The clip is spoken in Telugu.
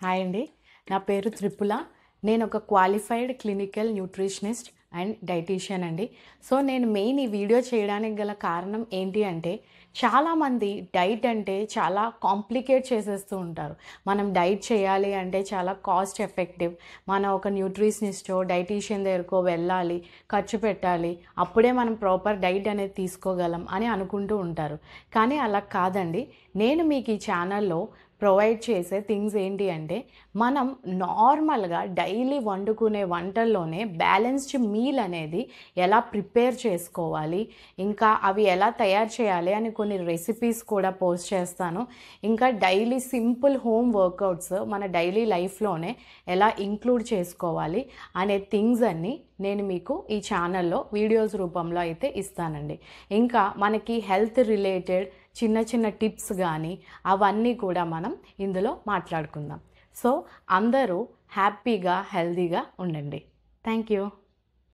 హాయ్ అండి, నా పేరు త్రిపుల. నేను ఒక qualified clinical nutritionist and dietician అండి. సో నేను మెయిన్ ఈ వీడియో చేయడానికి గల కారణం ఏంటి అంటే, చాలామంది డైట్ అంటే చాలా కాంప్లికేట్ చేసేస్తూ ఉంటారు. మనం డైట్ చేయాలి అంటే చాలా కాస్ట్ ఎఫెక్టివ్, మనం ఒక న్యూట్రిషనిస్టో డైటీషియన్ దగ్గరకో వెళ్ళాలి, ఖర్చు పెట్టాలి, అప్పుడే మనం ప్రాపర్ డైట్ అనేది తీసుకోగలం అని అనుకుంటూ ఉంటారు. కానీ అలా కాదండి. నేను మీకు ఈ ఛానల్లో ప్రొవైడ్ చేసే థింగ్స్ ఏంటి అంటే, మనం నార్మల్గా డైలీ వండుకునే వంటల్లోనే బ్యాలెన్స్డ్ మీల్ అనేది ఎలా ప్రిపేర్ చేసుకోవాలి, ఇంకా అవి ఎలా తయారు చేయాలి అని కొన్ని రెసిపీస్ కూడా పోస్ట్ చేస్తాను. ఇంకా డైలీ సింపుల్ హోమ్ వర్కౌట్స్ మన డైలీ లైఫ్లోనే ఎలా ఇంక్లూడ్ చేసుకోవాలి అనే థింగ్స్ అన్నీ నేను మీకు ఈ ఛానల్లో వీడియోస్ రూపంలో అయితే ఇస్తానండి. ఇంకా మనకి హెల్త్ రిలేటెడ్ చిన్న చిన్న టిప్స్ కానీ అవన్నీ కూడా మనం ఇందులో మాట్లాడుకుందాం. సో అందరూ హ్యాపీగా హెల్తీగా ఉండండి. Thank you.